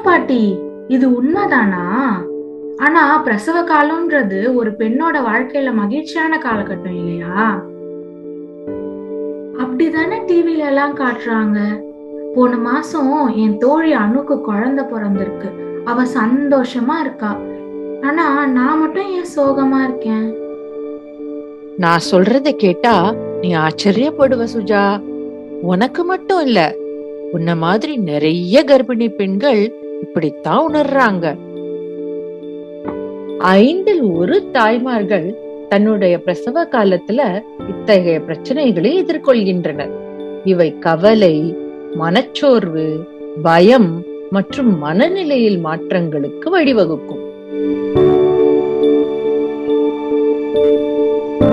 பாட்டி, இது உண்மைதானா? ஆனா பிரசவ காலம்ன்றது ஒரு பெண்ணோட வாழ்க்கையில மகிழ்ச்சியான காலகட்டம் இல்லையா? அப்படிதானே டிவில எல்லாம் காட்டுறாங்க. போன மாசம் என் தோழி அணுக்கு குழந்தை பிறந்திருக்கு. அவ சந்தோஷமா இருக்கா. ஆனா நான் மட்டும் ஏன் சோகமா இருக்கேன்? நான் சொல்றத கேட்டா நீ ஆச்சரியப்படுவ சுஜா. உனக்கு மட்டும் இல்ல, உன்ன மாதிரி நிறைய கர்ப்பிணி பெண்கள் இப்படித்தான் உணர்றாங்க. 5ல் 1 தாய்மார்கள் தன்னுடைய பிரசவ காலத்துல இத்தகைய பிரச்சனைகளை எதிர்கொள்கின்றனர். இவை கவலை, மனச்சோர்வு, பயம் மற்றும் மனநிலையில் மாற்றங்களுக்கு வழிவகுக்கும்.